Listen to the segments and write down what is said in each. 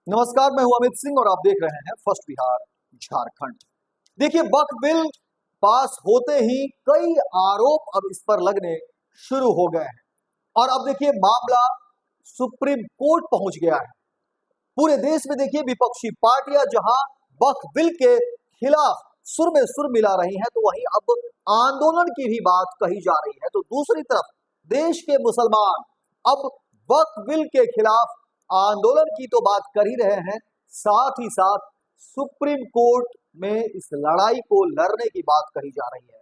नमस्कार, मैं हूं अमित सिंह और आप देख रहे हैं फर्स्ट बिहार झारखंड। देखिए, वक्फ बिल पास होते ही कई आरोप अब इस पर लगने शुरू हो गए हैं और अब देखिए मामला सुप्रीम कोर्ट पहुंच गया है। पूरे देश में देखिए विपक्षी पार्टियां जहां वक्फ बिल के खिलाफ सुर में सुर मिला रही हैं, तो वहीं अब आंदोलन की भी बात कही जा रही है। तो दूसरी तरफ देश के मुसलमान अब वक्फ बिल के खिलाफ आंदोलन की तो बात कर ही रहे हैं, साथ ही साथ सुप्रीम कोर्ट में इस लड़ाई को लड़ने की बात कही जा रही है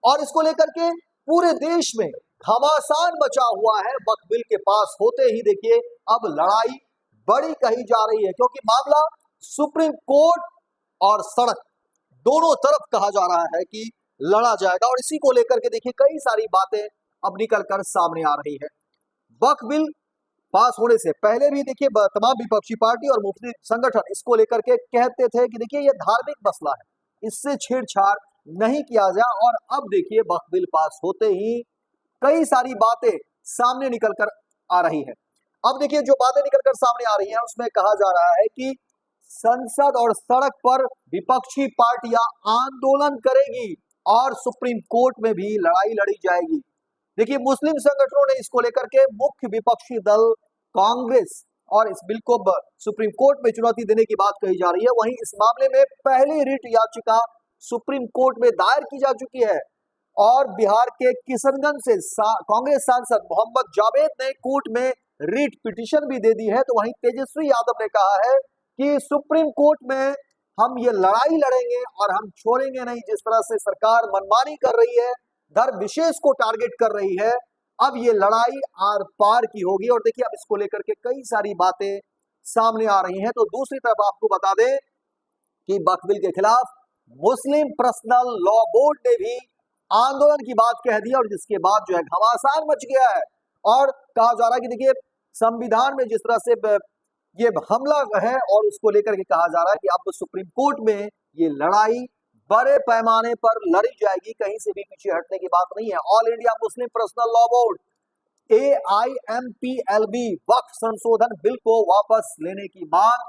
और इसको लेकर के पूरे देश में घमासान मचा हुआ है। वक्फ बिल के पास होते ही देखिए अब लड़ाई बड़ी कही जा रही है, क्योंकि मामला सुप्रीम कोर्ट और सड़क दोनों तरफ कहा जा रहा है कि लड़ा जाएगा और इसी को लेकर के देखिए कई सारी बातें अब निकलकर सामने आ रही है। वक्फ बिल पास होने से पहले भी देखिए तमाम विपक्षी पार्टी और मुफ्ती संगठन इसको लेकर के कहते थे कि देखिए ये धार्मिक मसला है, इससे छेड़छाड़ नहीं किया जाए। और अब देखिए वक्फ बिल पास होते ही कई सारी बातें सामने निकलकर आ रही है। अब देखिए जो बातें निकलकर सामने आ रही हैं उसमें कहा जा रहा है कि संसद और सड़क पर विपक्षी पार्टियां आंदोलन करेगी और सुप्रीम कोर्ट में भी लड़ाई लड़ी जाएगी। देखिए मुस्लिम संगठनों ने इसको लेकर के मुख्य विपक्षी दल कांग्रेस और इस बिल को सुप्रीम कोर्ट में चुनौती देने की बात कही जा रही है। वहीं इस मामले में पहली रिट याचिका सुप्रीम कोर्ट में दायर की जा चुकी है और बिहार के किशनगंज से कांग्रेस सांसद मोहम्मद जावेद ने कोर्ट में रिट पिटीशन भी दे दी है। तो वहीं तेजस्वी यादव ने कहा है कि सुप्रीम कोर्ट में हम ये लड़ाई लड़ेंगे और हम छोड़ेंगे नहीं। जिस तरह से सरकार मनमानी कर रही है, धर्म विशेष को टारगेट कर रही है, अब ये लड़ाई आर पार की होगी। और देखिए अब इसको लेकर के कई सारी बातें सामने आ रही हैं। तो दूसरी तरफ आपको बता दें कि वक्फ बिल के खिलाफ मुस्लिम पर्सनल लॉ बोर्ड ने भी आंदोलन की बात कह दी और जिसके बाद जो है घमासान मच गया है और कहा जा रहा है कि देखिए संविधान में जिस तरह से ये हमला है और उसको लेकर के कहा जा रहा है कि अब सुप्रीम कोर्ट में ये लड़ाई बड़े पैमाने पर लड़ी जाएगी, कहीं से भी पीछे हटने की बात नहीं है। All India Muslim personal law board AIMPLB वक्फ संशोधन बिल को वापस लेने की मांग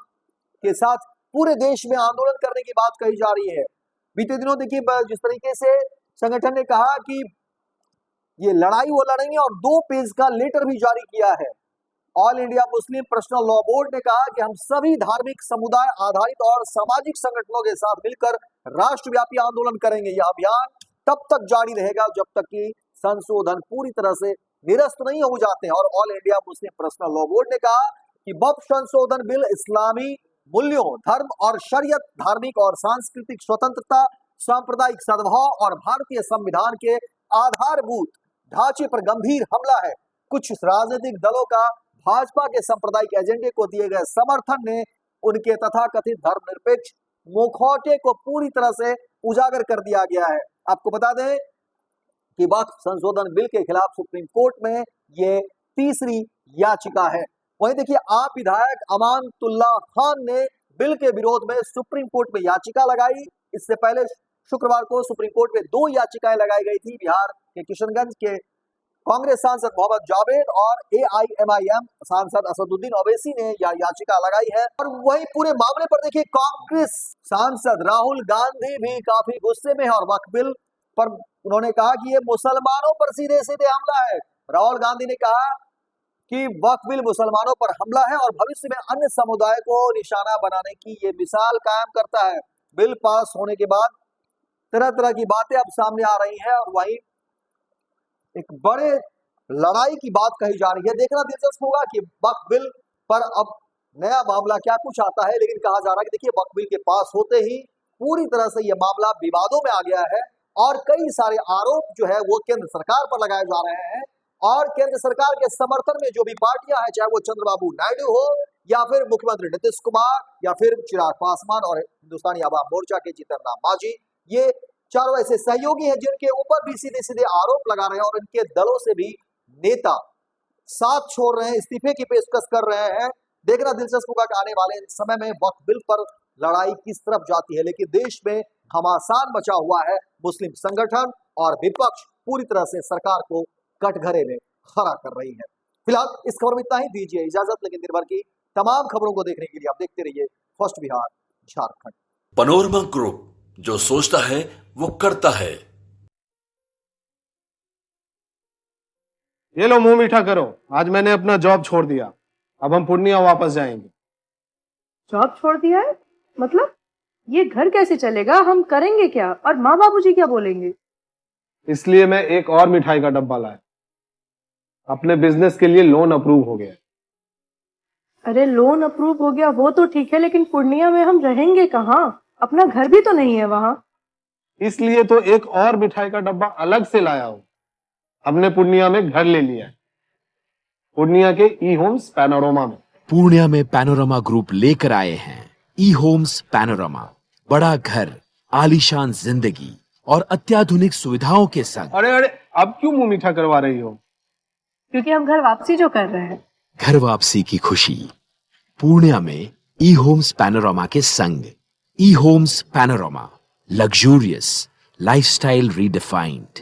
के साथ पूरे देश में आंदोलन करने की बात कही जा रही है। बीते दिनों देखिए जिस तरीके से संगठन ने कहा कि ये लड़ाई वो लड़ेंगे और 2 पेज का लेटर भी जारी किया है। All India Muslim personal law board ने कहा कि हम सभी धार्मिक समुदाय आधारित और सामाजिक संगठनों के साथ मिलकर राष्ट्रव्यापी आंदोलन करेंगे। यह अभियान तब तक जारी रहेगा जब तक कि संशोधन पूरी तरह से निरस्त नहीं हो जाते हैं। और all India Muslim personal law board ने कहा कि वक्फ संशोधन बिल इस्लामी मूल्यों, धर्म और शरीयत, धार्मिक और सांस्कृतिक स्वतंत्रता, सांप्रदायिक सद्भाव और भारतीय संविधान के आधारभूत ढांचे पर गंभीर हमला है। कुछ राजनीतिक दलों का भाजपा के सांप्रदायिक एजेंडे को दिए गए समर्थन ने उनके तथाकथित धर्मनिरपेक्ष मुखौटे को पूरी तरह से उजागर कर दिया गया है। आपको बता दें कि वक्फ संशोधन बिल के खिलाफ सुप्रीम कोर्ट में ये तीसरी याचिका है। वहीं देखिए आप विधायक अमानतुल्लाह खान ने बिल के विरोध में सुप्रीम कोर्ट में याचिका लगाई। इससे पहले शुक्रवार को सुप्रीम कोर्ट में 2 याचिकाएं लगाई गई थी। बिहार के किशनगंज के कांग्रेस सांसद मोहम्मद जावेद और AIMIM सांसद असदुद्दीन ओवैसी ने यह याचिका लगाई है। और वहीं पूरे मामले पर देखिए कांग्रेस सांसद राहुल गांधी भी काफी गुस्से में है और वक्फ बिल पर उन्होंने कहा कि ये मुसलमानों पर सीधे सीधे हमला है। राहुल गांधी ने कहा कि वक्फ बिल मुसलमानों पर हमला है और भविष्य में अन्य समुदाय को निशाना बनाने की ये मिसाल कायम करता है। बिल पास होने के बाद तरह तरह की बातें अब सामने आ रही हैं और वहीं एक बड़े लड़ाई की बात कही जा रही है। देखना दिलचस्प होगा कि वक्फ बिल पर अब नया मामला क्या कुछ आता है। लेकिन कहा जा रहा है कि देखिए वक्फ बिल के पास होते ही पूरी तरह से यह मामला विवादों में आ गया है और कई सारे आरोप जो है वो केंद्र सरकार पर लगाए जा रहे हैं। और केंद्र सरकार के समर्थन में जो भी पार्टियां हैं, चाहे वो चंद्रबाबू नायडू हो या फिर मुख्यमंत्री नीतीश कुमार या फिर चिराग पासवान और हिंदुस्तानी आवाम मोर्चा के जीतन राम मांझी, ये चारों ऐसे सहयोगी हैं जिनके ऊपर भी सीधे सीधे आरोप लगा रहे हैं और इनके दलों से भी नेता साथ छोड़ रहे हैं, इस्तीफे की पेशकश कर रहे हैं। देखना दिलचस्प होगा कि आने वाले समय में वक्फ बिल पर लड़ाई किस तरफ जाती है। लेकिन देश में घमासान मचा हुआ है। मुस्लिम संगठन और विपक्ष पूरी तरह से सरकार को कटघरे में खड़ा कर रही है। फिलहाल इस खबर में इतना ही। दीजिए इजाजत, लेकिन दिन भर की तमाम खबरों को देखने के लिए आप देखते रहिए first Bihar Jharkhand. Panorama group, जो सोचता है वो करता है। ये लो मुंह मीठा करो, आज मैंने अपना जॉब छोड़ दिया, अब हम पूर्णिया वापस जाएंगे। जॉब छोड़ दिया है? मतलब ये घर कैसे चलेगा? हम करेंगे क्या? और माँ बाबूजी क्या बोलेंगे? इसलिए मैं एक और मिठाई का डब्बा लाया। अपने बिजनेस के लिए लोन अप्रूव हो गया। अरे लोन अप्रूव हो गया वो तो ठीक है, लेकिन पूर्णिया में हम रहेंगे कहाँ? अपना घर भी तो नहीं है वहाँ। इसलिए तो एक और मिठाई का डब्बा अलग से लाया हूँ। हमने पूर्णिया में घर ले लिया है, पूर्णिया के ई होम्स पैनोरमा में। पूर्णिया में पैनोरमा ग्रुप लेकर आए हैं ई होम्स पैनोरमा। बड़ा घर, आलीशान जिंदगी और अत्याधुनिक सुविधाओं के संग। अरे अरे, अब क्यों मुंह मीठा करवा रही हो? क्योंकि हम घर वापसी जो कर रहे हैं। घर वापसी की खुशी पूर्णिया में ई होम्स पैनोरमा के संग। E homes panorama, luxurious lifestyle redefined.